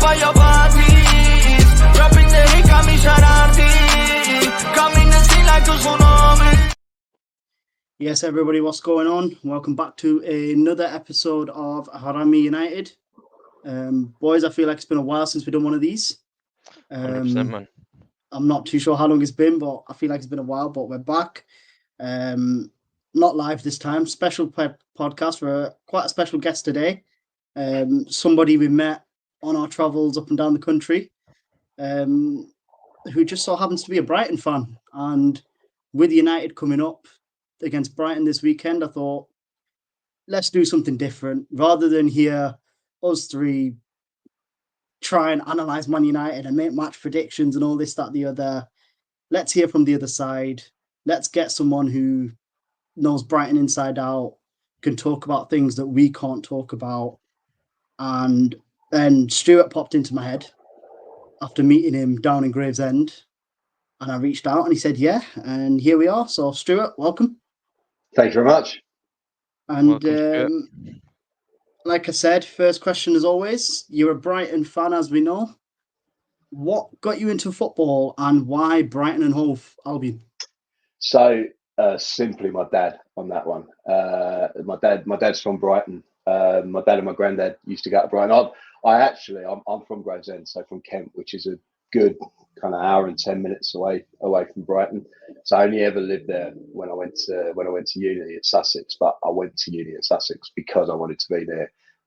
for your parties. Dropping the hit, kami shararti. Coming to see like a tsunami. Yes, everybody, what's going on? Welcome back to another episode of Haraami United. Boys, I feel like it's been a while since we've done one of these. 100%, man. I'm not too sure how long it's been, but I feel like it's been a while, but we're back. Not live this time. Special podcast for quite a special guest today. Somebody we met on our travels up and down the country, who just so happens to be a Brighton fan. And with United coming up against Brighton this weekend, I thought, let's do something different. Rather than hear us three try and analyse Man United and make match predictions and all this, that, the other, let's hear from the other side. Let's get someone who knows Brighton inside out, can talk about things that we can't talk about. And then Stewart popped into my head after meeting him down in Gravesend. And I reached out and he said, yeah. And here we are. So, Stewart, welcome. Thank you very much. And like I said, first question as always, you're a Brighton fan, as we know. What got you into football and why Brighton and Hove Albion? So, simply my dad on that one. My dad's from Brighton. My dad and my granddad used to go to Brighton. I'm from Gravesend, so from Kent, which is a good kind of hour and 10 minutes away from Brighton. So I only ever lived there when I went to uni at Sussex. But I went to uni at Sussex because I wanted to be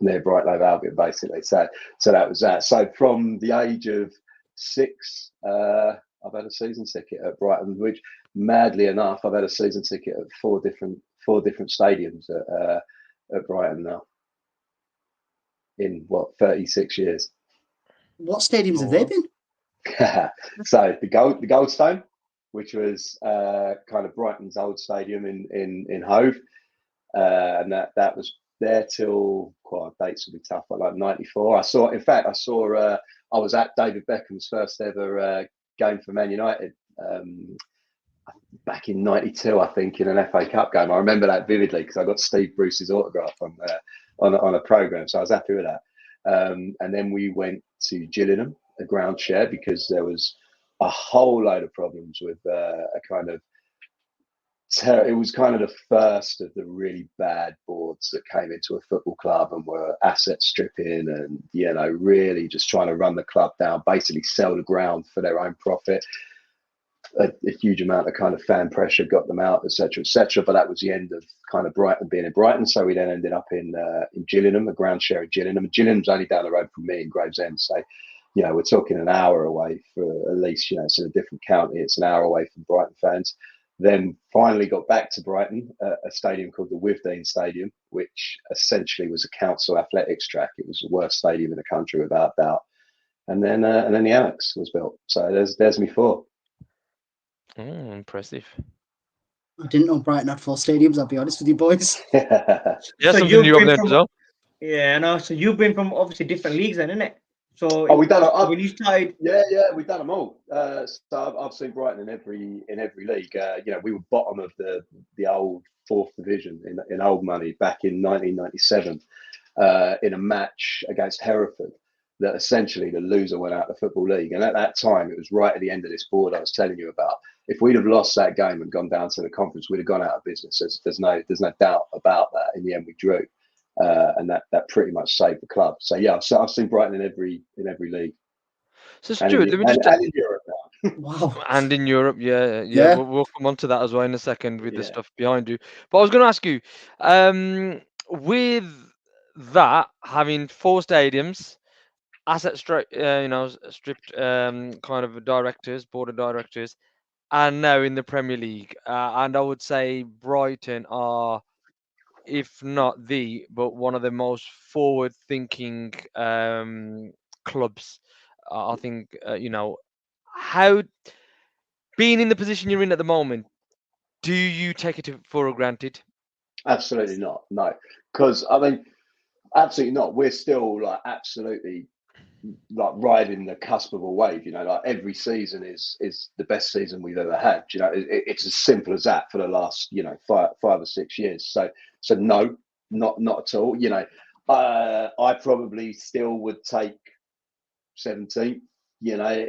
near Brighton Hove Albion, basically. So that was that. So from the age of 6, I've had a season ticket at Brighton, which, madly enough, I've had a season ticket at four different stadiums at Brighton now. In 36 years. What stadiums have they been? So the Goldstone, which was kind of Brighton's old stadium in Hove, and that was there till dates will be tough, but like 94. I was at David Beckham's first ever game for Man United back in 92, I think, in an FA Cup game. I remember that vividly because I got Steve Bruce's autograph on a programme, so I was happy with that. And then we went to Gillingham, a ground share, because there was a whole load of problems with it was kind of the first of the really bad boards that came into a football club and were asset stripping and, really just trying to run the club down, basically sell the ground for their own profit. A huge amount of kind of fan pressure got them out, etc., etc. But that was the end of kind of Brighton being in Brighton. So we then ended up in Gillingham, a ground share of Gillingham. Gillingham's only down the road from me in Gravesend. So, we're talking an hour away for at least, it's in a different county. It's an hour away from Brighton fans. Then finally got back to Brighton, a stadium called the Withdean Stadium, which essentially was a council athletics track. It was the worst stadium in the country without doubt. And then the Amex was built. So there's me 4. Impressive. I didn't know Brighton had 4 stadiums, I'll be honest with you boys. Yeah, so something new over there as well. Yeah, no. So you've been from obviously different leagues, then, isn't it? So we've done it. When you started, we've done them all. So I've seen Brighton in every league. We were bottom of the old 4th division in old money back in 1997 in a match against Hereford. That essentially the loser went out of the Football League. And at that time, it was right at the end of this board I was telling you about. If we'd have lost that game and gone down to the conference, we'd have gone out of business. There's no doubt about that. In the end, we drew. And that pretty much saved the club. So, yeah, I've seen Brighton in every league. So, Stuart, and in Europe now. Wow. And in Europe, yeah. We'll come on to that as well in a second with the stuff behind you. But I was going to ask you, with that, having 4 stadiums, asset stripped kind of board of directors, and now in the Premier League, and I would say Brighton are, if not but one of the most forward-thinking clubs. I think how, being in the position you're in at the moment, do you take it for granted? Absolutely not. No, because absolutely not. We're still absolutely riding the cusp of a wave. Every season is the best season we've ever had. It's as simple as that for the last 5 or 6 years. So no, not at all. I probably still would take 17th. You know,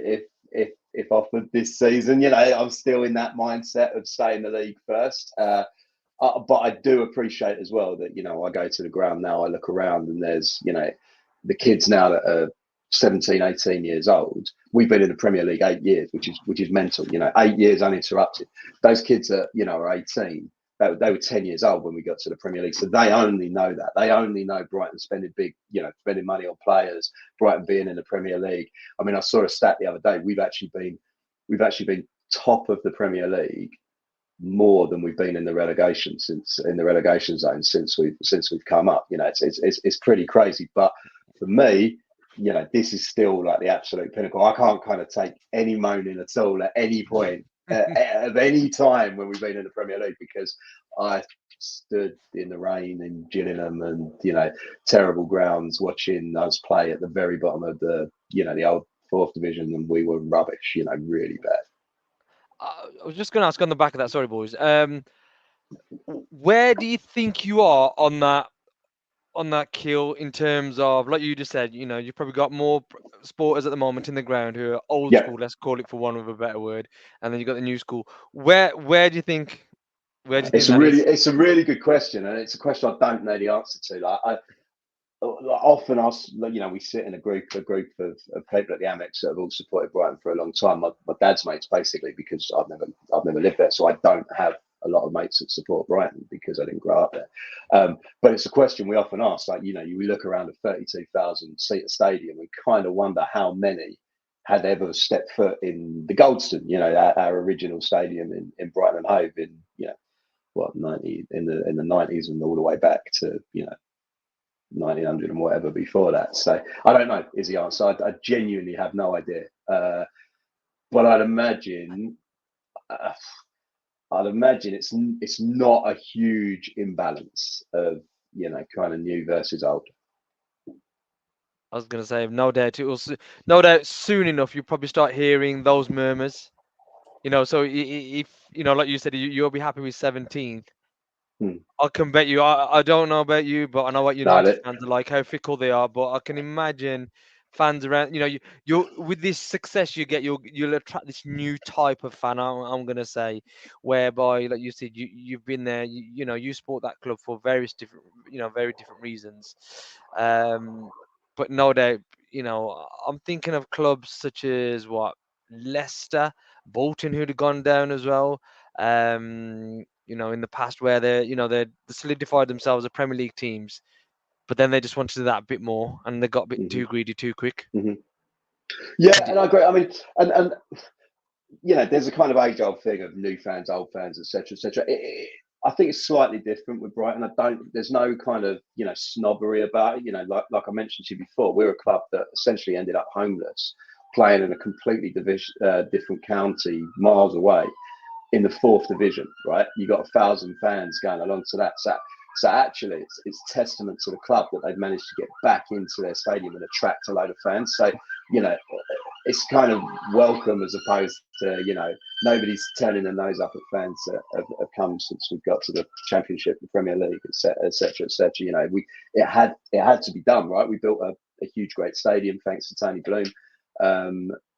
if offered this season, you know, I'm still in that mindset of staying in the league first. But I do appreciate as well that, you know, I go to the ground now, I look around and there's, you know, the kids now that are 17, 18 years old. We've been in the Premier League 8 years, which is mental, you know, 8 years uninterrupted. Those kids are, you know, are 18. They were 10 years old when we got to the Premier League. So they only know that. They only know Brighton spending spending money on players, Brighton being in the Premier League. I mean, I saw a stat the other day. We've actually been top of the Premier League more than we've been in the relegation zone since we've come up. You know, it's pretty crazy. But for me, you know, this is still like the absolute pinnacle. I can't kind of take any moaning at all at any point of any time when we've been in the Premier League, because I stood in the rain in Gillingham and, you know, terrible grounds watching us play at the very bottom of the, you know, the old 4th division, and we were rubbish, you know, really bad. I was just going to ask on the back of that, sorry, boys. Where do you think you are on that kill in terms of, like you just said, you know, you've probably got more supporters at the moment in the ground who are old school, let's call it for one of a better word, and then you've got the new school. Where do you think? It's a really good question, and it's a question I don't know the answer to. Like often you know, we sit in a group of people at the Amex that have all supported Brighton for a long time. My dad's mates, basically, because I've never lived there, so I don't have a lot of mates that support Brighton because I didn't grow up there. But it's a question we often ask. Like, you know, we look around a 32,000 seater stadium and kind of wonder how many had ever stepped foot in the Goldstone, you know, our original stadium in Brighton and Hove in, you know, what, in the 90s and all the way back to, you know, 1900 and whatever before that. So I don't know is the answer. I genuinely have no idea. But I'd imagine it's not a huge imbalance of, you know, kind of new versus old. I was going to say, no doubt soon enough you'll probably start hearing those murmurs. You know, so if, you know, like you said, you'll be happy with 17th. I can bet you. I don't know about you, but I know what United fans are like, how fickle they are. But I can imagine fans around. You know, you with this success you get, you'll attract this new type of fan. I'm gonna say, whereby, like you said, you've been there. You know, you support that club for very different reasons. But no doubt, you know, I'm thinking of clubs such as Leicester, Bolton, who'd have gone down as well. You know, in the past, where they solidified themselves as Premier League teams, but then they just wanted that bit more, and they got a bit too greedy too quick. Yeah, and I agree. I mean, and you know, there's a kind of age-old thing of new fans, old fans, etc., etc. I think it's slightly different with Brighton. There's no kind of, you know, snobbery about it. You know, like I mentioned to you before, we're a club that essentially ended up homeless, playing in a completely different county, miles away, in the 4th division, right? You got 1,000 fans going along to that. So actually, it's testament to the club that they've managed to get back into their stadium and attract a load of fans. So, you know, it's kind of welcome, as opposed to, you know, nobody's turning their nose up at fans that have come since we've got to the Championship, the Premier League, etc. You know, it had to be done, right? We built a huge, great stadium thanks to Tony Bloom.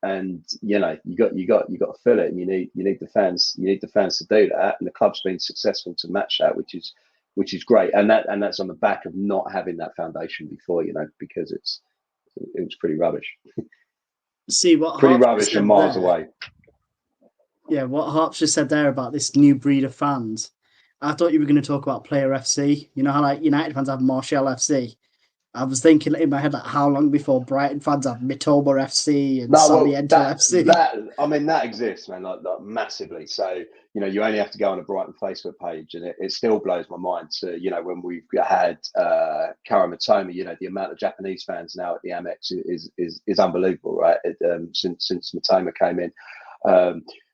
And you know, you got to fill it, and you need the fans to do that, and the club's been successful to match that, which is great, and that's on the back of not having that foundation before, you know, because it was pretty rubbish. See what pretty Harps rubbish and miles away. Yeah, what Harps just said there about this new breed of fans. I thought you were going to talk about Player FC. You know how like United fans have Martial FC. I was thinking in my head, like, how long before Brighton fans have Mitoma FC and Sarmiento FC? That exists, man, like massively. So, you know, you only have to go on a Brighton Facebook page, and it still blows my mind to, you know, when we've had Kara Mitoma, you know, the amount of Japanese fans now at the Amex is unbelievable, right? Since Mitoma came in.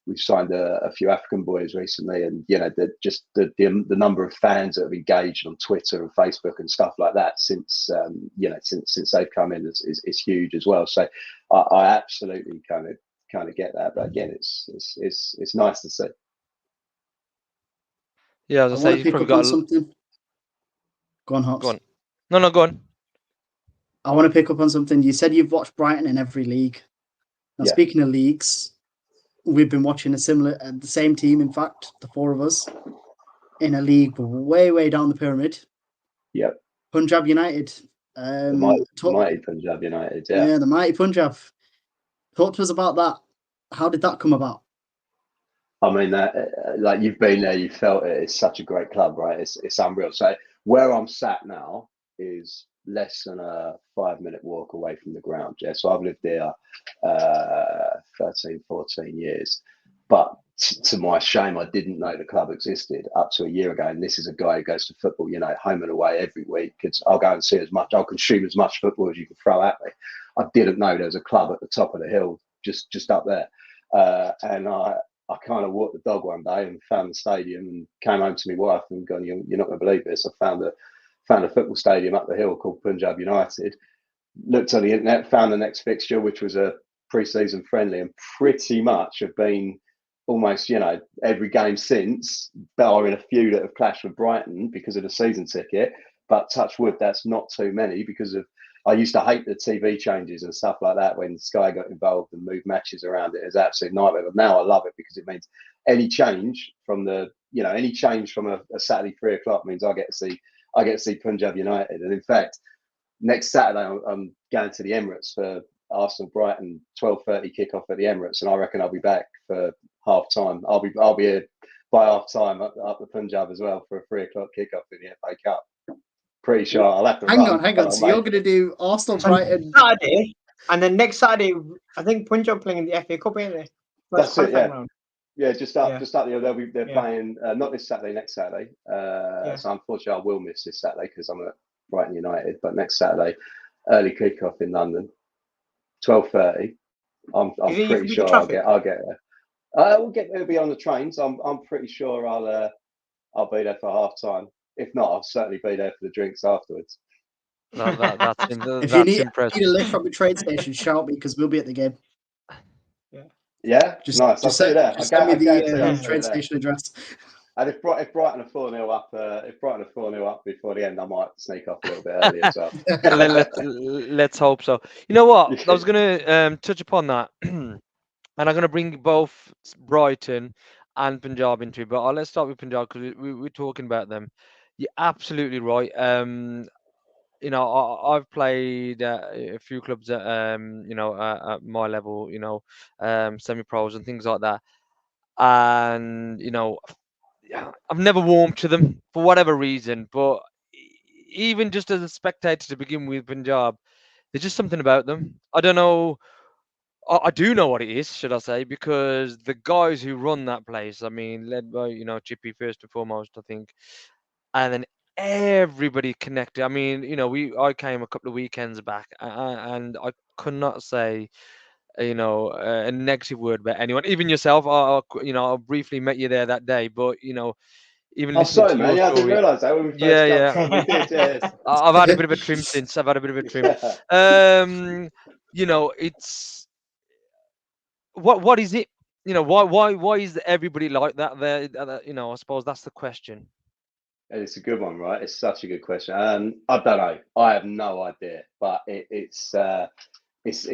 We've signed a few African boys recently, and you know, the number of fans that have engaged on Twitter and Facebook and stuff like that since they've come in is huge as well. So I absolutely kind of get that, but again, it's nice to see. Yeah, as I say, you've probably got something. Go on, Hops. Go on. No, go on. I want to pick up on something. You said you've watched Brighton in every league. Now, Yeah. speaking of leagues, we've been watching the same team, in fact, the four of us, in a league way, way down the pyramid. Yep. Punjab United. The mighty Punjab United, yeah. Yeah, the mighty Punjab. Talk to us about that. How did that come about? I mean, like you've been there, you felt it. It's such a great club, right? It's unreal. So where I'm sat now is less than a 5-minute walk away from the ground. Yeah, so I've lived there 13, 14 years. But to my shame, I didn't know the club existed up to a year ago. And this is a guy who goes to football, you know, home and away every week. I'll go and see I'll consume as much football as you can throw at me. I didn't know there was a club at the top of the hill, just up there. And I kind of walked the dog one day and found the stadium and came home to my wife and gone, you're not going to believe this. I found a football stadium up the hill called Punjab United. Looked on the internet, found the next fixture, which was a pre-season friendly, and pretty much have been almost, you know, every game since, barring a few that have clashed with Brighton because of the season ticket. But touch wood, that's not too many because of. I used to hate the TV changes and stuff like that when Sky got involved and moved matches around. It was absolute nightmare. But now I love it because it means any change from a Saturday 3 o'clock means I get to see Punjab United. And in fact, next Saturday I'm going to the Emirates for Arsenal Brighton 12:30 kickoff at the Emirates, and I reckon I'll be back for half time. I'll be here by half time up the Punjab as well for a 3 o'clock kickoff in the FA Cup. Pretty sure I'll have to hang on. So you're going to do Arsenal Brighton Saturday, and then next Saturday, I think Punjab playing in the FA Cup, ain't they? That's it, yeah. Round. Yeah, just up the. They're playing not this Saturday, next Saturday. So unfortunately, I will miss this Saturday because I'm at Brighton United. But next Saturday, early kickoff in London, 12:30. I'm pretty sure I'll get there. It'll be on the trains. I'm pretty sure I'll be there for half time. If not, I'll certainly be there for the drinks afterwards. That's if you need a lift from the train station, shout me because we'll be at the game. Yeah, nice. I'll see you there. Send me the train station address. And if Brighton are 4-0 up before the end, I might sneak off a little bit earlier as well. Let's hope so. You know what? I was going to touch upon that, and I'm going to bring both Brighton and Punjab into it. But let's start with Punjab because we're talking about them. You're absolutely right. You know, I've played a few clubs at at my level, semi-pros and things like that, and I've never warmed to them for whatever reason. But even just as a spectator to begin with, Punjab, there's just something about them. I don't know. I do know what it is, should I say, because the guys who run that place, I mean, led by Chippy first and foremost, I think, and then everybody connected. I mean, I came a couple of weekends back, and I could not say, a negative word about anyone, even yourself. I briefly met you there that day, but even listening to your story, I didn't realise that when we first we did. Yeah. I've had a bit of a trim since. It's what is it? Why is everybody like that there? I suppose that's the question. It's a good one, right? It's such a good question. I don't know. I have no idea, but it's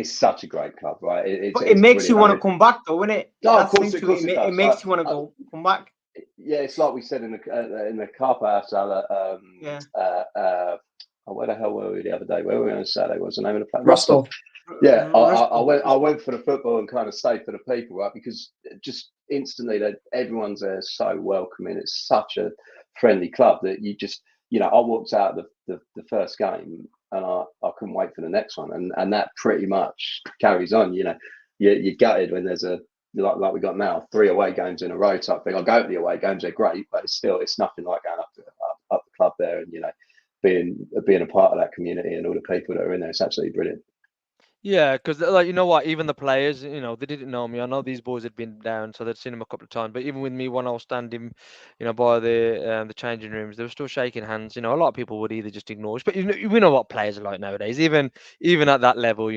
such a great club, right? It makes you want to come back, though, isn't it? No, of course it does. It makes you want to come back. Yeah, it's like we said in the car park outside. Where the hell were we the other day? Where were we on Saturday? What's the name of the place? Russell. Yeah, I went for the football and kind of stayed for the people, right? Because just instantly that everyone's there so welcoming. It's such a friendly club that you just, I walked out of the first game and I couldn't wait for the next one, and that pretty much carries on. You're gutted when there's a like we got now 3 away games in a row type thing. I go to the away games; they're great, but it's nothing like going up the club there and being a part of that community and all the people that are in there. It's absolutely brilliant. Yeah, because what, even the players, they didn't know me. I know these boys had been down, so they'd seen him a couple of times. But even with me, when I was standing, by the changing rooms, they were still shaking hands. A lot of people would either just ignore us, but we know what players are like nowadays. Even at that level,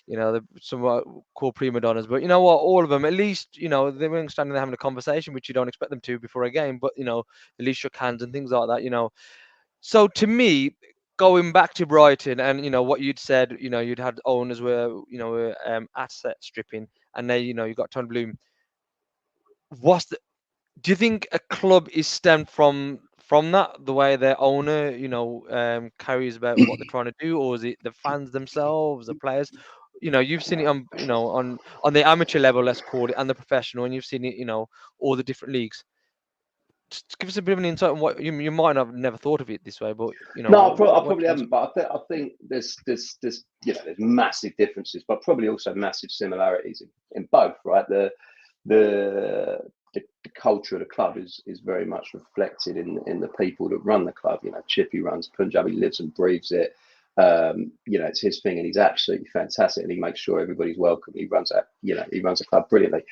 they're somewhat called prima donnas. But you know what, all of them, at least, they weren't standing there having a conversation, which you don't expect them to before a game. But at least shook hands and things like that. So to me, going back to Brighton, and what you'd said, you'd had owners were asset stripping, and they, you got Tony Bloom. Do you think a club is stemmed from that, the way their owner, carries about what they're trying to do, or is it the fans themselves, the players? You've seen it on, on the amateur level, let's call it, and the professional, and you've seen it, all the different leagues. Just give us a bit of an insight on what you might have never thought of it this way, but No, I what probably do you haven't, but I think there's there's massive differences, but probably also massive similarities in both, right? The culture of the club is very much reflected in the people that run the club. Chippy runs Punjab, he lives and breathes it. It's his thing, and he's absolutely fantastic, and he makes sure everybody's welcome. He runs the club brilliantly.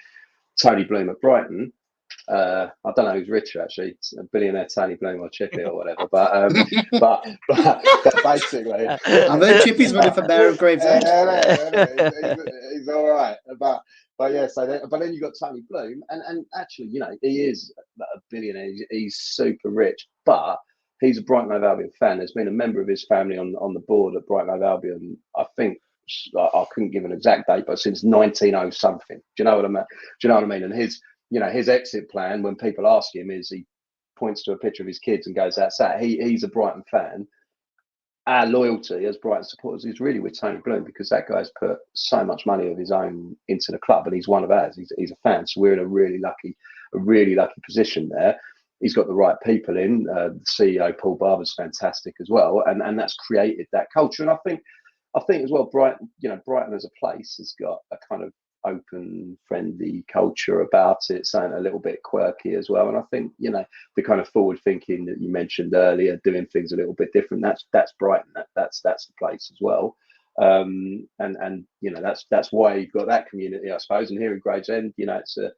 Tony Bloom at Brighton. I don't know who's richer, actually, a billionaire Tony Bloom or Chippy or whatever, but basically, I've heard Chippy's running for mayor of Gravesend. he's all right, but yeah. But then you got Tony Bloom, and actually, he is a billionaire. He's super rich, but he's a Brighton Hove Albion fan. There's been a member of his family on the board at Brighton Hove Albion. I think I couldn't give an exact date, but since 1900 something. Do you know what I mean? And his exit plan, when people ask him, is he points to a picture of his kids and goes, "That's that." He's a Brighton fan. Our loyalty as Brighton supporters is really with Tony Bloom, because that guy's put so much money of his own into the club, and he's one of ours. He's a fan, so we're in a really lucky position there. He's got the right people in. The CEO Paul Barber's fantastic as well, and that's created that culture. And I think as well, Brighton as a place has got a kind of open, friendly culture about it, something a little bit quirky as well. And I think the kind of forward thinking that you mentioned earlier, doing things a little bit different, that's Brighton. That's the place as well. And that's why you've got that community, I suppose. And here in Gravesend, it's a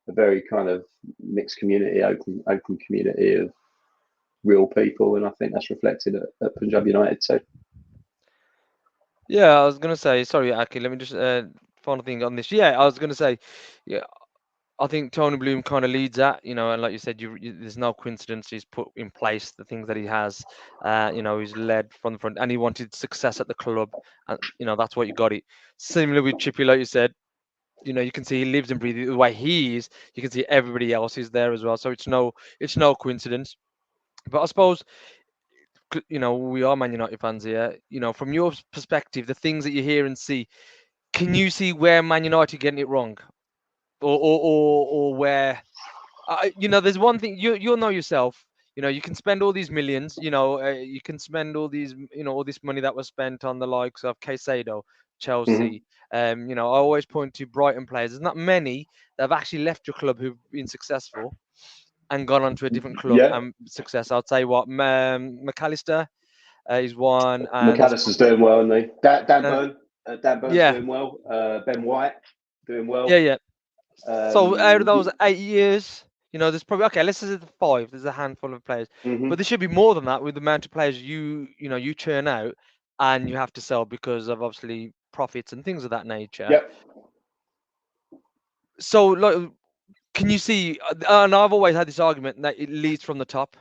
very kind of mixed community, open community of real people, and I think that's reflected at Punjab United too. Yeah, I was gonna say, sorry, Aki, let me just final thing on this. Yeah, I was gonna say, yeah, I think Tony Bloom kind of leads that, and like you said, there's no coincidence he's put in place the things that he has. He's led from the front, and he wanted success at the club, and that's what you got it. Similar with Chippy, like you said, you can see he lives and breathes the way he is. You can see everybody else is there as well, so it's no coincidence. But I suppose, we are Man United fans here. From your perspective, the things that you hear and see, can you see where Man United getting it wrong, or where, there's one thing you'll know yourself. You can spend all these millions. You can spend all these, all this money that was spent on the likes of Caicedo, Chelsea. I always point to Brighton players. There's not many that have actually left your club who've been successful and gone on to a different club and success. I'd say McAllister is one. And McAllister's doing well, isn't he? Dan Burn's doing well. Ben White doing well. Yeah. So out of those 8 years, there's probably, okay, let's say 5. There's a handful of players, but there should be more than that with the amount of players you churn out and you have to sell because of obviously profits and things of that nature. Yep. So, like, can you see? And I've always had this argument that it leads from the top.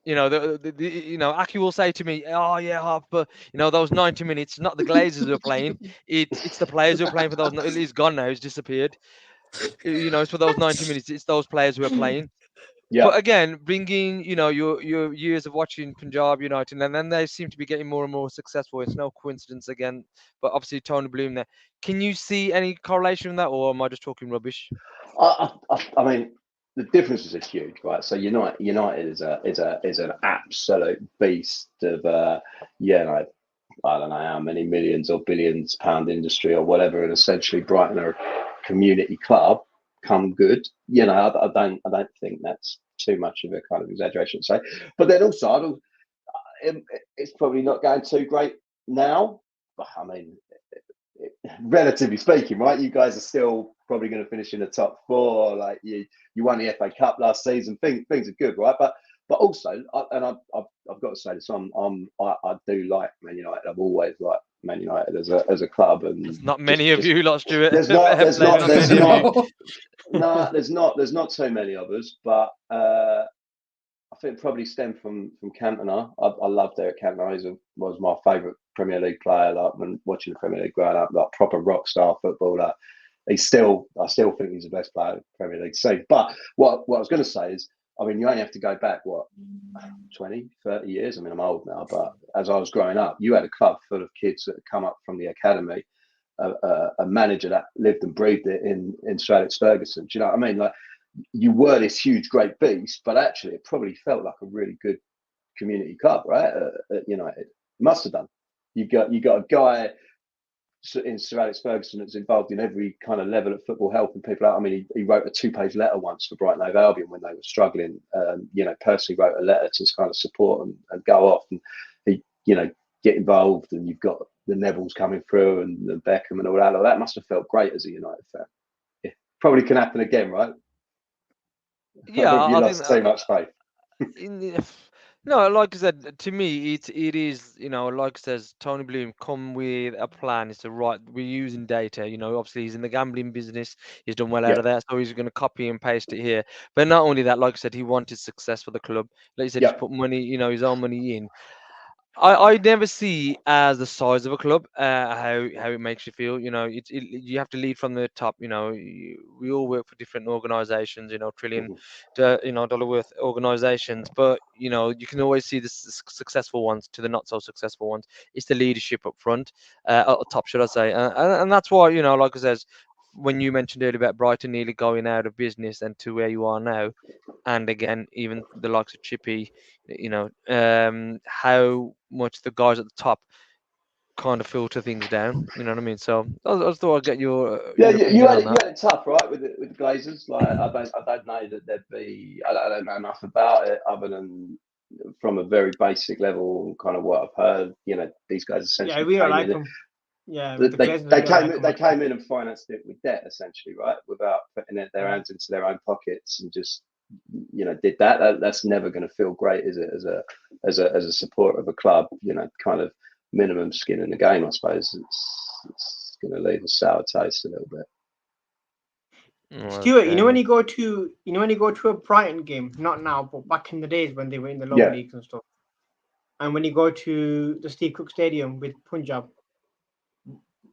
Aki will say to me, "Oh yeah, but those 90 minutes, not the Glazers who are playing. It's the players who are playing for those. He's gone now. He's disappeared. It's for those 90 minutes. It's those players who are playing." Yeah. But again, bringing your years of watching Punjab United, and then they seem to be getting more and more successful. It's no coincidence again. But obviously Tony Bloom there. Can you see any correlation in that, or am I just talking rubbish? I mean, the differences are huge, right? So United is an absolute beast of I don't know how many millions or billions pound industry or whatever, and essentially Brighton are a community club. Come good, I don't think that's too much of a kind of exaggeration to say. But then also, it's probably not going too great now. But I mean, relatively speaking, right? You guys are still probably going to finish in the top 4. Like you won the FA Cup last season. Things are good, right? But also, I've got to say this: I do like Man United. I've always liked Man United as a club, and there's not many of you lot, Stuart. There's not too many of us, but I think it probably stemmed from Cantona. I loved Eric Cantona. He was my favourite Premier League player. Like when watching the Premier League growing up, like proper rock star footballer. I still think he's the best player in the Premier League. So, but what I was going to say is, I mean, you only have to go back 20, 30 years. I mean, I'm old now, but as I was growing up, you had a club full of kids that had come up from the academy, a manager that lived and breathed it in Sir Alex Ferguson. Do you know what I mean? Like, you were this huge, great beast, but actually, it probably felt like a really good community club, right? At United, must have done. You got a guy in Sir Alex Ferguson that's involved in every kind of level of football, helping people out. I mean, he wrote a 2-page letter once for Brighton Hove Albion when they were struggling. Personally wrote a letter to kind of support and go off, and he, get involved. And you've got the Nevilles coming through and the Beckham and all that. That must have felt great as a United fan. Yeah, probably can happen again, right? Yeah, you I lost think too much faith. No, like I said, to me, it is, like I says, Tony Bloom come with a plan. It's we're using data. Obviously he's in the gambling business. He's done well out of that, so he's going to copy and paste it here. But not only that, like I said, he wanted success for the club. Like you said, he's put money, his own money in. I never see as the size of a club how it makes you feel. You have to lead from the top. We all work for different organisations. Trillion, dollar worth organisations. But you can always see the successful ones to the not so successful ones. It's the leadership up front, at top, should I say? And that's why like I says, when you mentioned earlier about Brighton nearly going out of business and to where you are now, and again, even the likes of Chippy, how much the guys at the top kind of filter things down. You know what I mean? So I just thought I'd get your opinion you on had that. it tough, right, with the Glazers. Like I don't know that there'd be. I don't know enough about it other than from a very basic level, kind of what I've heard. These guys essentially we came like in. them. Yeah, they came in and financed it with debt, essentially, right? Without putting their hands into their own pockets and just did that. That's never going to feel great, is it? As a supporter of a club, kind of minimum skin in the game, I suppose. It's going to leave a sour taste a little bit. Stewart, when you go to a Brighton game, not now, but back in the days when they were in the lower leagues and stuff, and when you go to the Steve Cook Stadium with Punjab,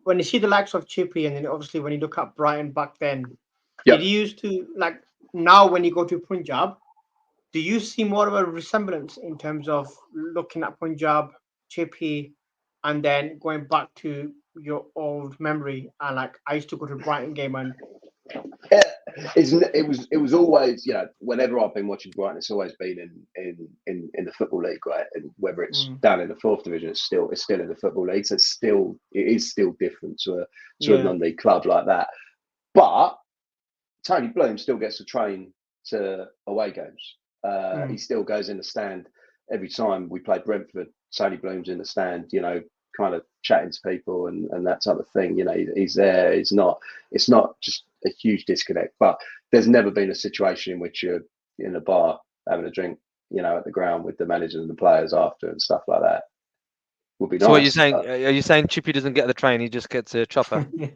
when you see the likes of Chippy, and then obviously when you look at Brighton back then, did you used to, like, now when you go to Punjab, do you see more of a resemblance in terms of looking at Punjab, Chippy, and then going back to your old memory? And like, I used to go to Brighton game, and it was always, whenever I've been watching Brighton, it's always been in the Football League, right? And whether it's down in the 4th division, it's still in the Football League. So it is still different to a non-league club like that. But Tony Bloom still gets to train to away games. He still goes in the stand every time we play Brentford. Tony Bloom's in the stand, kind of chatting to people and that type of thing. He's there. It's not just a huge disconnect, but there's never been a situation in which you're in a bar having a drink, at the ground with the manager and the players after and stuff like that. Would be nice. So what you're saying? Are you saying Chippy doesn't get the train? He just gets a chopper. Yeah,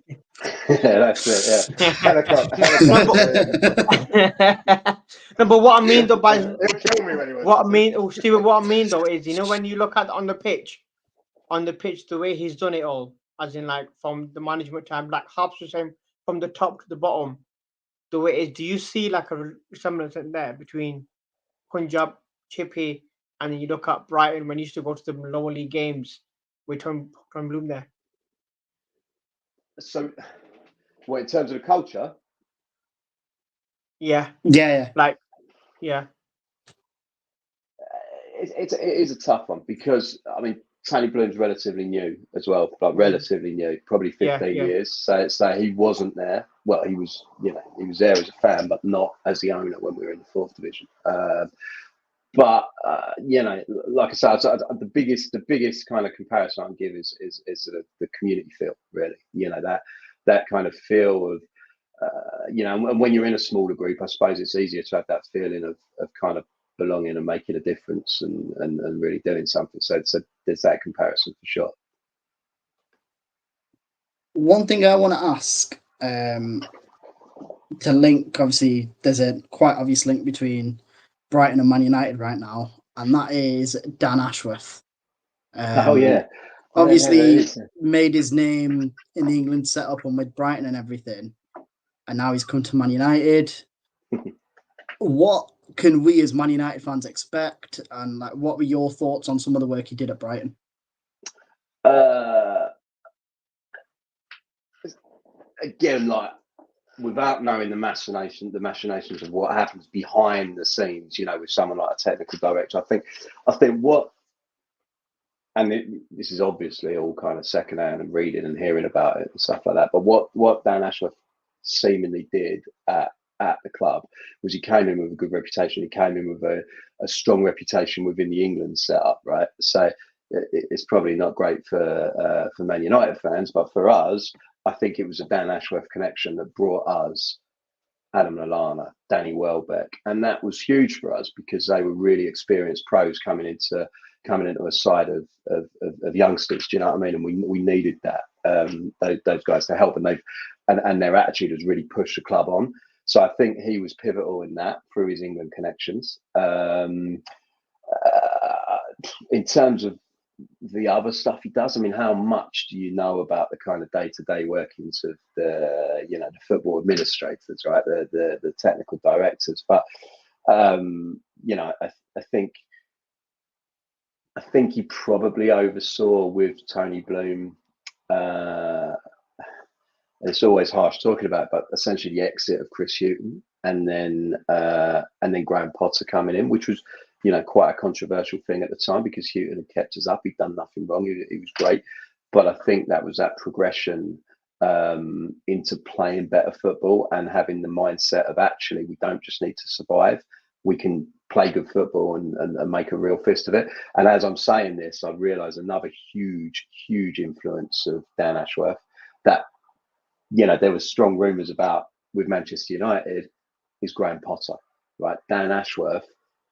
that's it. Yeah, helicopter. No, but what I mean though, He'll kill me when he was. Stephen, what I mean though is, when you look at on the pitch, the way he's done it all, as in like from the management time, like Harps was saying, from the top to the bottom, the way it is, do you see like a resemblance in there between Punjab, Chippy, and then you look at Brighton when you used to go to the lower league games with Tom Bloom there? So, in terms of the culture? Yeah. It is a tough one because, I mean, Tony Bloom's relatively new as well, relatively new, probably 15 years. So he wasn't there. Well, he was there as a fan, but not as the owner when we were in the 4th division. But like I said, the biggest kind of comparison I can give is the community feel, really. That kind of feel of, and when you're in a smaller group, I suppose it's easier to have that feeling of kind of belonging and making a difference and really doing something. So there's that comparison for sure. One thing I want to ask, to link, obviously, there's a quite obvious link between Brighton and Man United right now, and that is Dan Ashworth. Obviously made his name in the England setup and with Brighton and everything, and now he's come to Man United. What can we as Man United fans expect, and like, what were your thoughts on some of the work he did at Brighton? Again, like, without knowing the machinations of what happens behind the scenes, with someone like a technical director, I think what, and this is obviously all kind of secondhand and reading and hearing about it and stuff like that, but what Dan Ashworth seemingly did at the club was he came in with a good reputation. He came in with a strong reputation within the England setup, right? So it's probably not great for Man United fans, but for us, I think it was a Dan Ashworth connection that brought us Adam Lallana, Danny Welbeck, and that was huge for us because they were really experienced pros coming into a side of youngsters. Do you know what I mean? And we needed that those guys to help, and their attitude has really pushed the club on. So I think he was pivotal in that through his England connections. In terms of the other stuff he does, I mean, how much do you know about the kind of day-to-day workings of the football administrators, right? The technical directors. But I think he probably oversaw with Tony Bloom. It's always harsh talking about, but essentially the exit of Chris Hughton and then Graham Potter coming in, which was quite a controversial thing at the time because Hughton had kept us up. He'd done nothing wrong. He was great, but I think that was that progression into playing better football and having the mindset of actually we don't just need to survive. We can play good football and make a real fist of it. And as I'm saying this, I realise another huge influence of Dan Ashworth that there was strong rumours about with Manchester United is Graham Potter, right? Dan Ashworth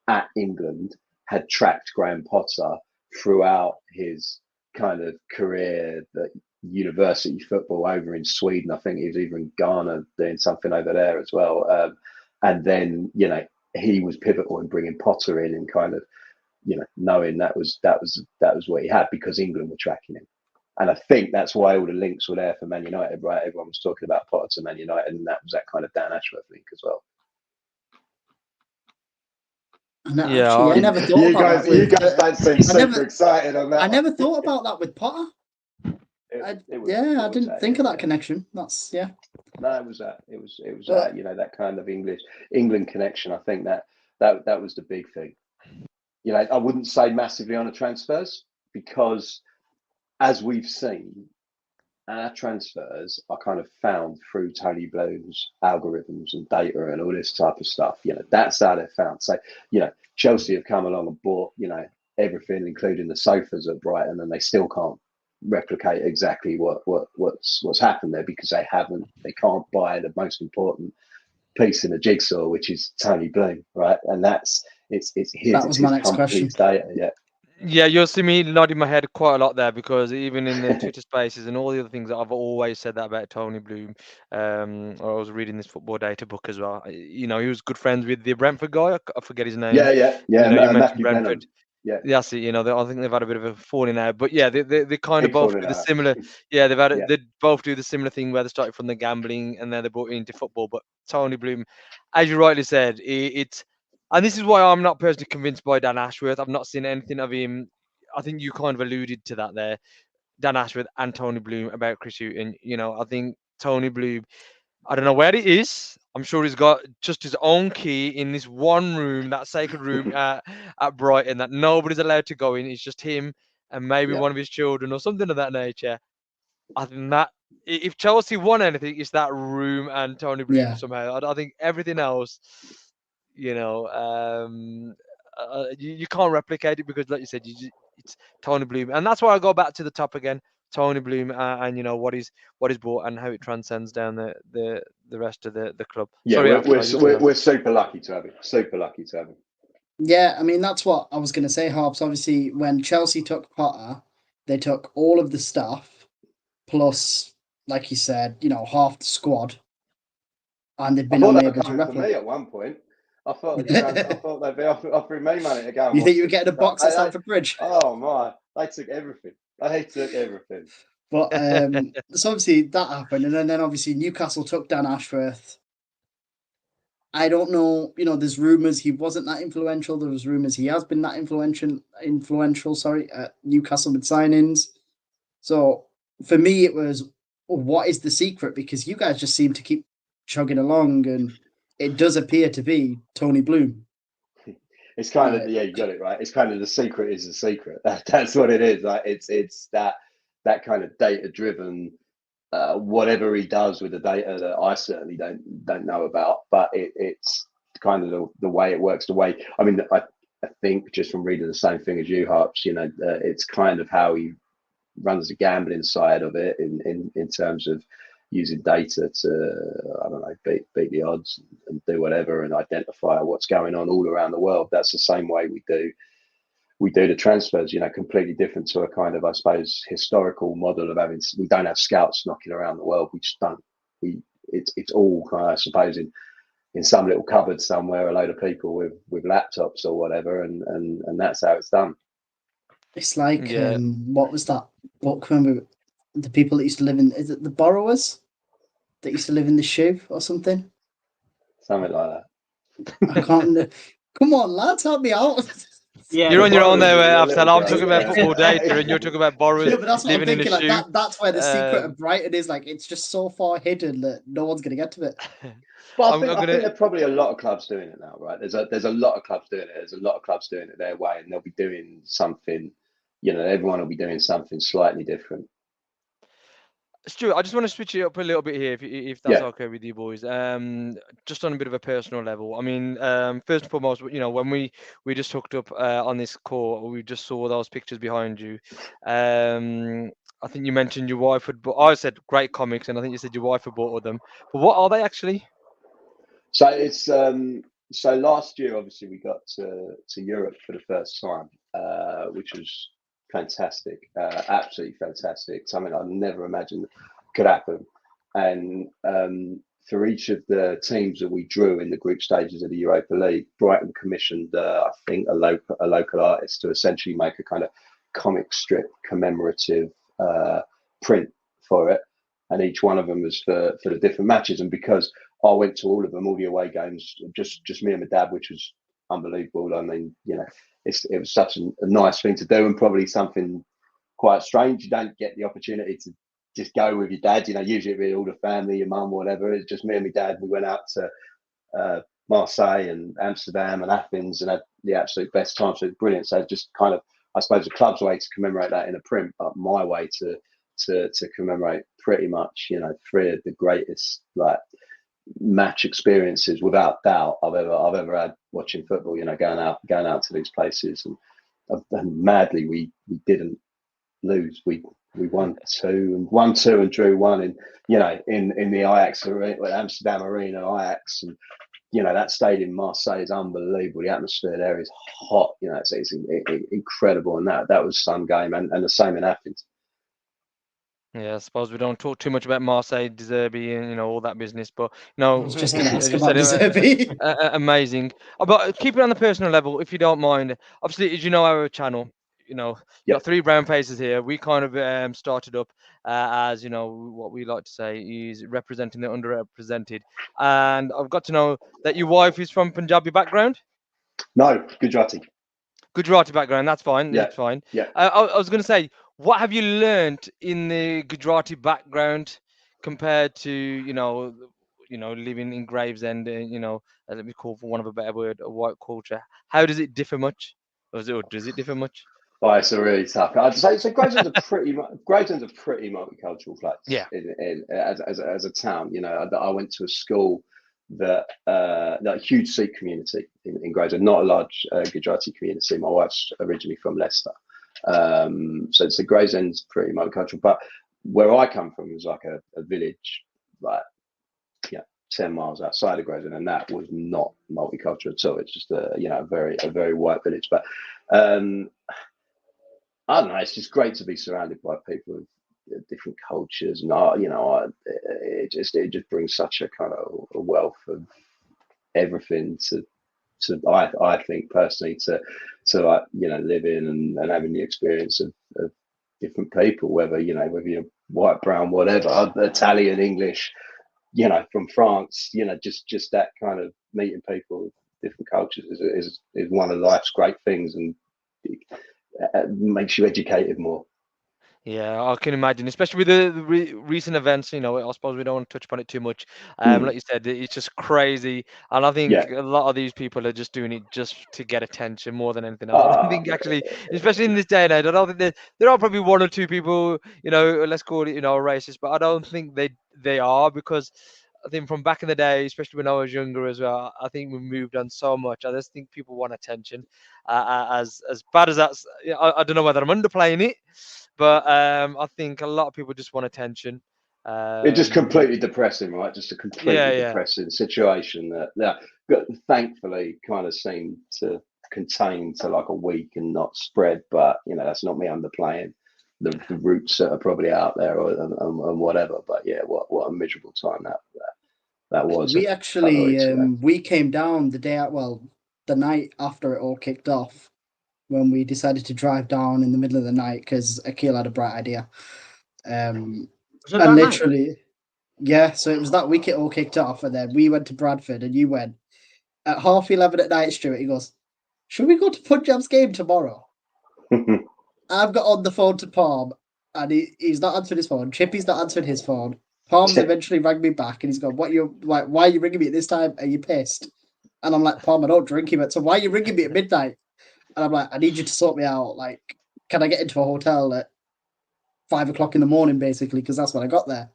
at England had tracked Graham Potter throughout his kind of career, the university football over in Sweden. I think he was either in Ghana doing something over there as well. And then, he was pivotal in bringing Potter in and kind of, knowing that was what he had because England were tracking him. And I think that's why all the links were there for Man United, right? Everyone was talking about Potter to Man United, and that was that kind of Dan Ashworth link as well. I never thought about that. You guys don't seem super excited on that. I never thought about that with Potter. I didn't think of that connection. That's No, it was that. It was that. That kind of England connection. I think that was the big thing. I wouldn't say massively on the transfers because, as we've seen, our transfers are kind of found through Tony Bloom's algorithms and data and all this type of stuff. That's how they're found. So, Chelsea have come along and bought, everything, including the sofas at Brighton, and they still can't replicate exactly what's happened there because they can't buy the most important piece in the jigsaw, which is Tony Bloom, right? And it's his my next question. Data, Yeah, you'll see me nodding my head quite a lot there because even in the Twitter spaces and all the other things that I've always said that about Tony Bloom, I was reading this football data book as well. He was good friends with the Brentford guy. I forget his name. Yeah. You mentioned Matthew Brentford. Yeah. That's it. I think they've had a bit of a falling out, but yeah, they kind of Big both do falling the out. similar. Yeah, they both do the similar thing where they started from the gambling and then they brought it into football. But Tony Bloom, as you rightly said, and this is why I'm not personally convinced by Dan Ashworth. I've not seen anything of him. I think you kind of alluded to that there, Dan Ashworth and Tony Bloom about Chris Hughton. I think Tony Bloom, I don't know where it is. I'm sure he's got just his own key in this one room, that sacred room at Brighton that nobody's allowed to go in. It's just him and maybe one of his children or something of that nature. I think that if Chelsea won anything, it's that room and Tony Bloom somehow. I think everything else, you can't replicate it because, like you said, it's Tony Bloom, and that's why I go back to the top again. Tony Bloom and what he's brought and how it transcends down the rest of the club. Yeah, sorry, we're super lucky to have him. Super lucky to have him. Yeah, I mean that's what I was going to say, Harbs. Obviously, when Chelsea took Potter, they took all of the staff plus, like you said, half the squad, and they've been unable to replicate. Me at one point. I thought they'd be offering me money to go. And You think watch you were it. getting a box at Stamford Bridge? Oh my! They took everything. They took everything. But so obviously that happened, and then obviously Newcastle took down Ashworth. I don't know, there's rumours he wasn't that influential. There was rumours he has been that influential, at Newcastle with signings. So for me, it was, what is the secret? Because you guys just seem to keep chugging along, and it does appear to be Tony Bloom. It's kind of you got it right. It's kind of the secret is the secret. That's what it is. Like it's that kind of data driven. Whatever he does with the data that I certainly don't know about, but it's kind of the way it works. I think just from reading the same thing as you, Harps, it's kind of how he runs the gambling side of it in terms of using data to, I don't know, beat the odds and do whatever and identify what's going on all around the world. That's the same way we do the transfers, completely different to a kind of, I suppose, historical model of we don't have scouts knocking around the world. We just don't. It's all kind of, I suppose, in some little cupboard somewhere, a load of people with laptops or whatever, and that's how it's done. It's like, what was that book? Remember the people that used to live in, is it The Borrowers? That used to live in the Shoe or something? Something like that. I can't remember. Come on, lads, help me out. Yeah, You're on your own there, Afzal. I'm guy, talking about football data, and you're talking about borrowers Yeah, but that's what I'm living in thinking. a shoe. That's where the secret of Brighton is. Like, it's just so far hidden that no one's going to get to it. But I think there are probably a lot of clubs doing it now, right? There's a lot of clubs doing it. There's a lot of clubs doing it their way, and they'll be doing something. Everyone will be doing something slightly different. Stuart, I just want to switch it up a little bit here, if that's okay with you boys. Just on a bit of a personal level. I mean, first and foremost, when we just hooked up on this call, we just saw those pictures behind you. I think you mentioned your wife had, but I said great comics, and I think you said your wife had bought them. But what are they actually? So it's so last year, obviously, we got to Europe for the first time, which was fantastic, absolutely fantastic. Something I never imagined could happen. And for each of the teams that we drew in the group stages of the Europa League, Brighton commissioned, I think, a local artist to essentially make a kind of comic strip commemorative print for it. And each one of them was for the different matches. And because I went to all of them, all the away games, just me and my dad, which was unbelievable. I mean, it was such a nice thing to do, and probably something quite strange. You don't get the opportunity to just go with your dad. Usually it'd be all the family, your mum, whatever. It's just me and my dad. We went out to Marseille and Amsterdam and Athens and had the absolute best time. So it's brilliant. So just kind of, I suppose, the club's way to commemorate that in a print, but my way to commemorate pretty much, three of the greatest match experiences without doubt I've ever had watching football. Going out to these places, and madly we didn't lose. We won two and drew one in the Ajax Amsterdam Arena, Ajax, and that stadium Marseille is unbelievable. The atmosphere there is hot. It's incredible, and that was some game, and the same in Athens. Yeah, I suppose we don't talk too much about Marseille, De Zerbi, and all that business, but no, Just going to ask as you about De said, Zerbi. amazing. But keep it on the personal level, if you don't mind. Obviously, as you know, our channel, you got three brown faces here. We kind of started up as what we like to say is representing the underrepresented, and I've got to know that your wife is from Punjabi background. No, Gujarati background. That's fine. Yeah. That's fine. Yeah. I was going to say, what have you learned in the Gujarati background compared to living in Gravesend? Let me call for one of a better word, a white culture. How does it differ much? Or does it differ much? Oh, it's a really tough. I'd say so. Gravesend's a pretty multicultural place. Yeah. As a town, I went to a school that a huge Sikh community in Gravesend, not a large Gujarati community. My wife's originally from Leicester, so Gravesend's pretty multicultural. But where I come from is like a village, 10 miles outside of Gravesend, and that was not multicultural at all. It's just a very white village. But I don't know. It's just great to be surrounded by people with different cultures, and it just brings such a kind of a wealth of everything to I think personally to like, you know, live in and having the experience of different people, whether you're white, brown, whatever, Italian, English, you know, from France, you know, just that kind of meeting people with different cultures is one of life's great things, and makes you educated more. Yeah, I can imagine, especially with the recent events. You know, I suppose we don't want to touch upon it too much. Like you said, it's just crazy, and I think a lot of these people are just doing it just to get attention more than anything else. I don't think actually, especially in this day and age, I don't think there are probably one or two people, you know, let's call it, you know, racist, but I don't think they are, because I think from back in the day, especially when I was younger as well, I think we moved on so much. I just think people want attention. As bad as that's, I don't know whether I'm underplaying it, but I think a lot of people just want attention. It's just completely depressing, right? Just a completely Yeah. depressing situation that thankfully kind of seemed to contain to like a week and not spread. But you know, that's not me underplaying the roots that are probably out there and whatever. But yeah, what a miserable time that was. We actually we came down the night after it all kicked off, when we decided to drive down in the middle of the night because Akil had a bright idea. And literally, yeah, so it was that week it all kicked off, and then we went to Bradford, and you went at 11:30 at night, Stuart. He goes, "Should we go to Punjab's game tomorrow?" I've got on the phone to Palm, and he's not answering his phone. Chippy's not answering his phone. Palm's eventually rang me back, and he's gone, why are you ringing me at this time? Are you pissed? And I'm like, Palm, I don't drink him. So why are you ringing me at midnight? And I'm like, I need you to sort me out. Like, can I get into a hotel at 5 o'clock in the morning, basically, because that's when I got there.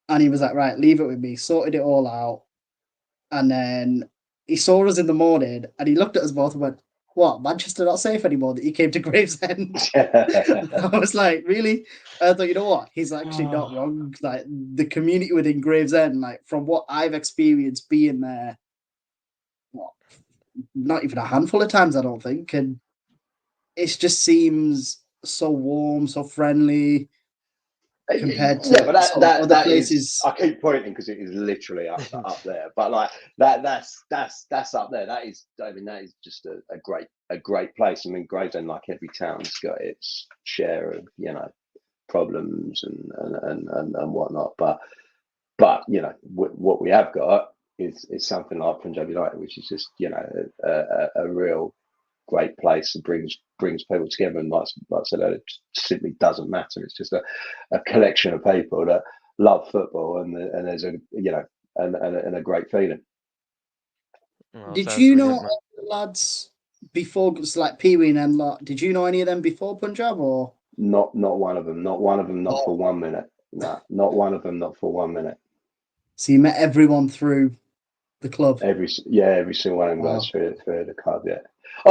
And he was like, right, leave it with me. Sorted it all out. And then he saw us in the morning, and he looked at us both and went, what, Manchester not safe anymore that you came to Gravesend? I was like, really? I thought, you know what? He's actually not wrong. Like, the community within Gravesend, like, from what I've experienced being there, not even a handful of times, I don't think. And it just seems so warm, so friendly compared to other places. I keep pointing because it is literally up there, but like that's up there. That is just a great place. I mean, Gravesend, like every town's got its share of, you know, problems and whatnot. But you know, what we have got is something like Punjab United, which is just, you know, a real great place that brings people together, and like I said, it simply doesn't matter. It's just a collection of people that love football, and there's a, you know, and a great feeling. Did you know the lads before, like Pee Wee and them lot? Did you know any of them before Punjab, or not one of them? Not one of them, not for 1 minute. No, not one of them, not for 1 minute. So you met everyone through the club? Every single one of them goes through the club. Yeah.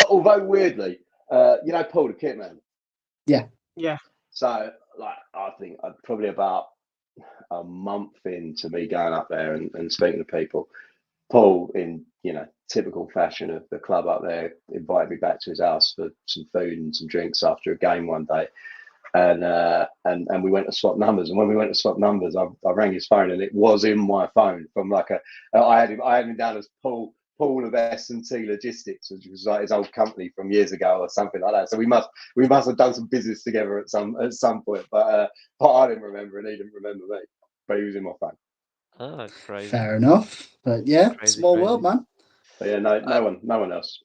Although weirdly, you know, Paul the kit man. Yeah. So like, I think probably about a month into me going up there and speaking to people, Paul, in, you know, typical fashion of the club up there, invited me back to his house for some food and some drinks after a game one day. And we went to swap numbers, and when we went to swap numbers, I rang his phone, and it was in my phone from like I had him down as Paul of S&T Logistics, which was like his old company from years ago or something like that. So we must have done some business together at some point. But I didn't remember, and he didn't remember me, but he was in my phone. Oh, that's crazy. Fair enough, but yeah, small world, man. But yeah, no one else.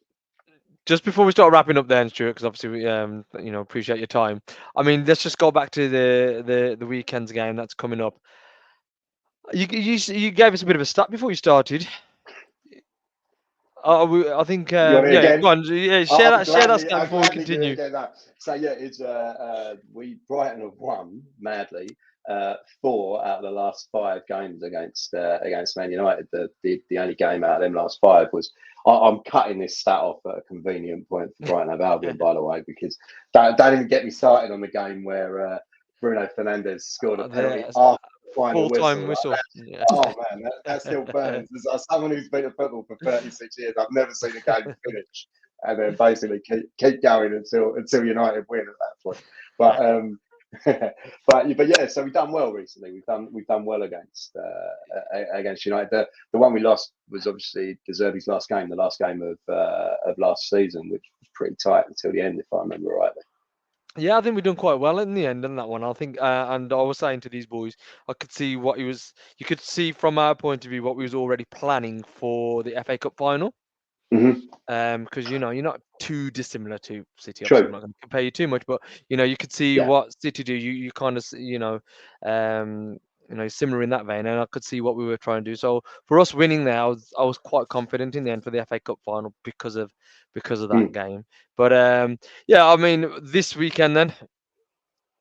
Just before we start wrapping up then, Stuart, because obviously we you know, appreciate your time. I mean, let's just go back to the weekend's game that's coming up. You gave us a bit of a stat before you started. I think go on. Yeah, share that stat before we continue. So yeah, it's Brighton have won madly 4 out of the last 5 games against Man United. The only game out of them last 5 was. I'm cutting this stat off at a convenient point for Brighton Hove Albion, by the way, because that didn't get me started on the game where Bruno Fernandes scored a penalty after the final whistle. Yeah. Oh man, that still burns. As someone who's been at football for 36 years, I've never seen a game finish and then basically keep going until United win at that point. but yeah, so we've done well recently. We've done well against United. The one we lost was obviously De Zerbi's last game, the last game of last season, which was pretty tight until the end, if I remember rightly. Yeah, I think we've done quite well in the end on that one. I think, and I was saying to these boys, I could see what you could see from our point of view what we was already planning for the FA Cup final. Because you're not too dissimilar to City. Obviously, I'm not going to compare you too much, but you could see what City do. You kind of similar in that vein, and I could see what we were trying to do. So for us winning there, I was quite confident in the end for the FA Cup final because of that game. But I mean, this weekend then,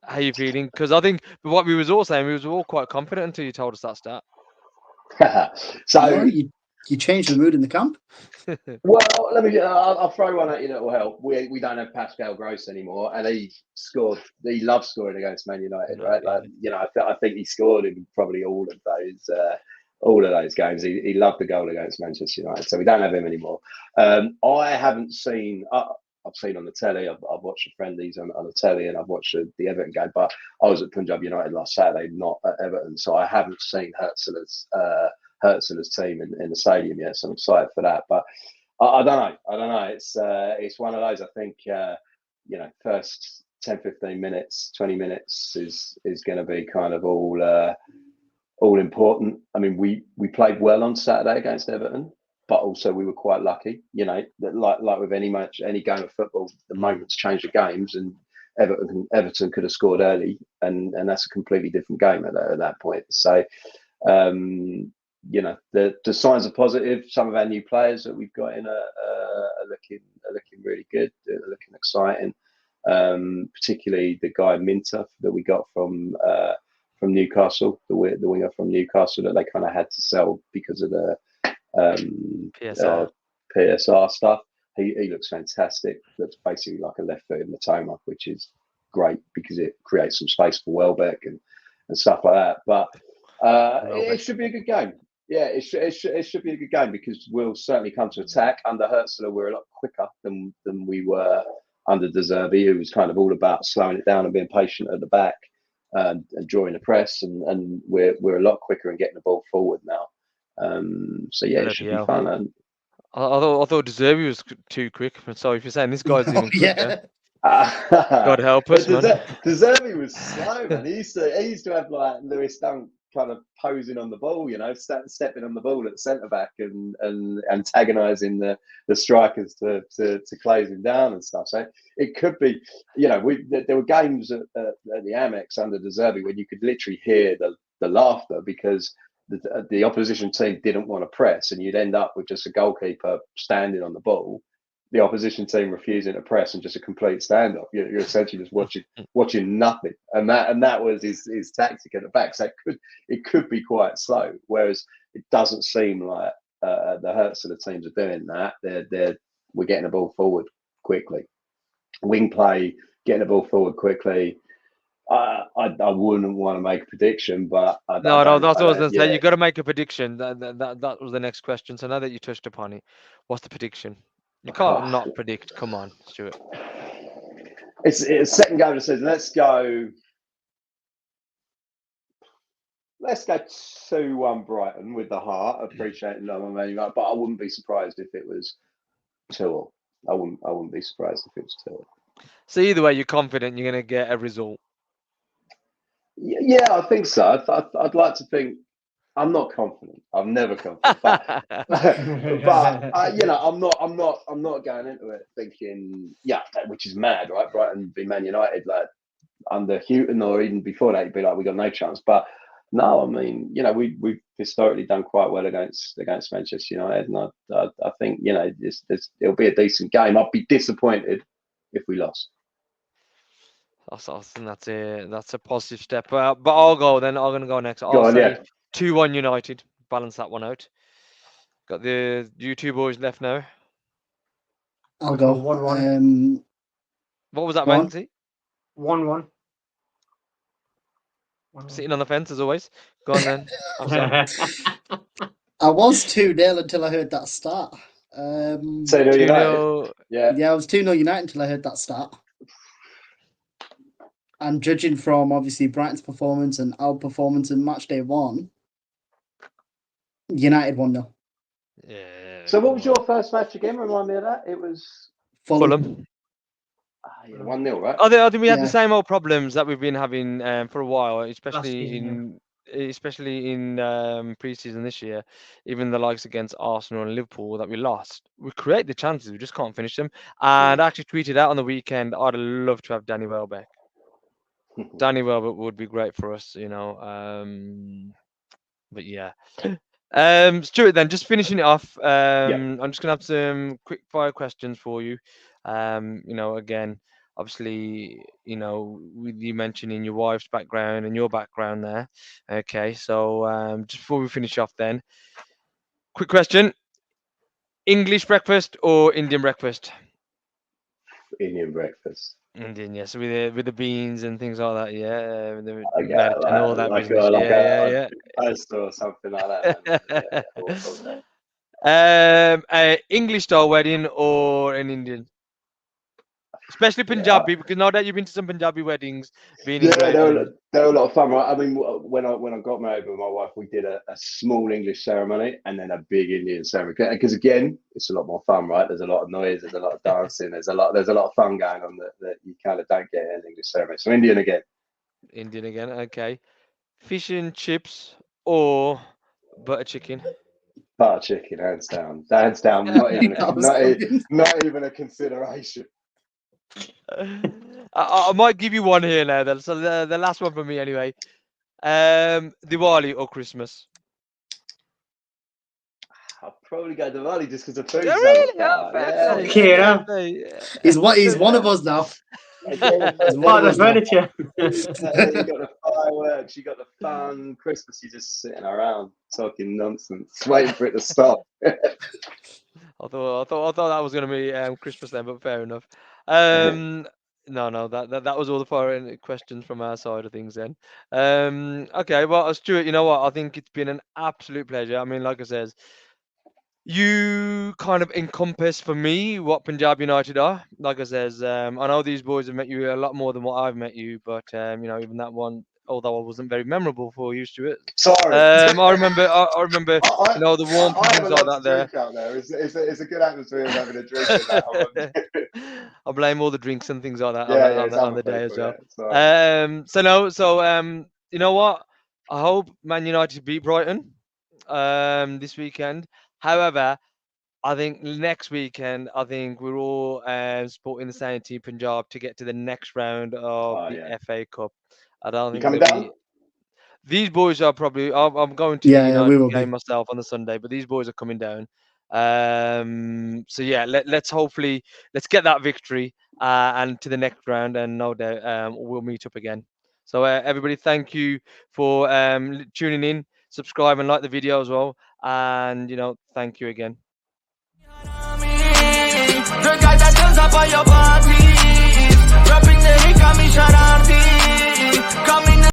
how you feeling? Because I think what we was all saying, we was all quite confident until you told us that stat. So you changed the mood in the camp. Well, I'll throw one at you that will help. We don't have Pascal Gross anymore, and he loves scoring against Man United, right? Like, I think he scored in probably all of those games. He loved the goal against Manchester United, so we don't have him anymore. I haven't seen. I've seen on the telly. I've watched the friendlies on the telly, and I've watched the Everton game. But I was at Punjab United last Saturday, not at Everton, so I haven't seen Hertzler's team in the stadium yet. So I'm excited for that. But I don't know. It's one of those. I think first 10, 15 minutes, 20 minutes is going to be kind of all important. I mean, we played well on Saturday against Everton, but also we were quite lucky. Like with any match, any game of football, the moments change the games, and Everton could have scored early, and that's a completely different game at that point. So. The signs are positive. Some of our new players that we've got in are looking really good. They're looking exciting. Particularly the guy Minter that we got from Newcastle, the winger from Newcastle that they kind of had to sell because of the PSR stuff. He looks fantastic. Looks basically like a left-footed Matoma, which is great because it creates some space for Welbeck and stuff like that. But it should be a good game. Yeah, it should be a good game because we'll certainly come to attack. Under Hertzler, we're a lot quicker than we were under De Zerbi, who was kind of all about slowing it down and being patient at the back and drawing the press. And we're a lot quicker and getting the ball forward now. So yeah, it should be fun. And I thought De Zerbi was too quick. So if you're saying this guy's even quicker. God help us, man. De Zerbi was slow, man. He used to have like Lewis Dunk kind of posing on the ball, stepping on the ball at centre back and antagonising the strikers to close him down and stuff. So it could be, there were games at the Amex under De Zerbi when you could literally hear the laughter because the opposition team didn't want to press, and you'd end up with just a goalkeeper standing on the ball. The opposition team refusing to press and just a complete standoff. You're essentially just watching nothing, and that was his tactic at the back. So it could be quite slow. Whereas it doesn't seem like the Hertzler teams are doing that. We're getting the ball forward quickly. Wing play, getting the ball forward quickly. I wouldn't want to make a prediction, but that's what I was going to say. You got to make a prediction. That was the next question. So now that you touched upon it, what's the prediction? You can't not predict. Come on, Stuart. It's second game of the season. Let's go 2-1 Brighton with the heart. Appreciating that, but I wouldn't be surprised if it was 2-2. I wouldn't be surprised if it was 2-2. So either way, you're confident you're going to get a result. Yeah, I think so. I'd like to think. I'm not confident. I'm never confident, but I'm not going into it thinking, which is mad, right? Brighton v Man United, like under Houghton or even before that, you'd be like, we got no chance. But no, I mean, we've historically done quite well against Manchester United, and I think it'll be a decent game. I'd be disappointed if we lost. I think that's a positive step. But I'll go then. I'm going to go next. I'll say 2-1 United. Balance that one out. Got you two boys left now. I'll go 1-1. What was that, Manzi? 1-1. Sitting on the fence as always. Go on then. I was 2-0 until I heard that start. 2-0 United. Yeah, I was 2-0 United until I heard that start. And judging from obviously Brighton's performance and our performance in match day 1, United 1-0. Yeah. So what was your first match again? Remind me of that. It was Fulham. 1-0, right? I think we had the Yeah. same old problems that we've been having for a while, especially season, in pre-season this year. Even the likes against Arsenal and Liverpool that we lost, we create the chances, we just can't finish them. And I actually tweeted out on the weekend, I'd love to have Danny Welbeck. Danny Welbeck would be great for us, you know. But yeah. Stuart, then just finishing it off. I'm just gonna have some quick fire questions for you. You know, again, obviously, you know, with you mentioning your wife's background and your background there. Okay, so just before we finish off, then, quick question: English breakfast or Indian breakfast? Indian breakfast. Indian, yes, with the beans and things like that. Yeah, with the I get milk and all that business. like Yeah. a toast or something like that. Man. All day. A English style wedding or an Indian? Especially Punjabi, because now that you've been to some Punjabi weddings, being in Brighton. They're a lot of fun, right? I mean, when I got married with my wife, we did a small English ceremony and then a big Indian ceremony. Because again, it's a lot more fun, right? There's a lot of noise, there's a lot of dancing, there's a lot of fun going on that you kind of don't get in an English ceremony. So Indian again. Indian again, okay. Fish and chips or butter chicken? Butter chicken, hands down. Hands down, not even a consideration. I might give you one here now, then. So the last one for me, anyway. Diwali or Christmas? I'll probably go Diwali just because the food's Really? yeah. He's one of us now. the furniture. You got the fireworks, you got the fun. Christmas, you're just sitting around talking nonsense, waiting for it to stop. I thought that was going to be Christmas then, but fair enough. No, that was all the foreign questions from our side of things then. Okay, well, Stuart, you know what? I think it's been an absolute pleasure. I mean, like I said, you kind of encompass for me what Punjab United are. Like I says, I know these boys have met you a lot more than what I've met you, but you know, even that one, although I wasn't very memorable for you, Stuart. Sorry. I remember, you know, the warm things like that there. Out there. It's a good atmosphere of having a drink in that one. I blame all the drinks and things like that on the day as well. Yeah, you know what? I hope Man United beat Brighton this weekend. However, I think next weekend, I think we're all supporting the same team, Punjab, to get to the next round of the FA Cup. I don't think coming down? These boys are probably. I'm going to the game myself on the Sunday, but these boys are coming down. So yeah, let's get that victory and to the next round, and no doubt we'll meet up again. So everybody, thank you for tuning in, subscribe and like the video as well, and you know, thank you again. Haraami, the guy that turns up on your body.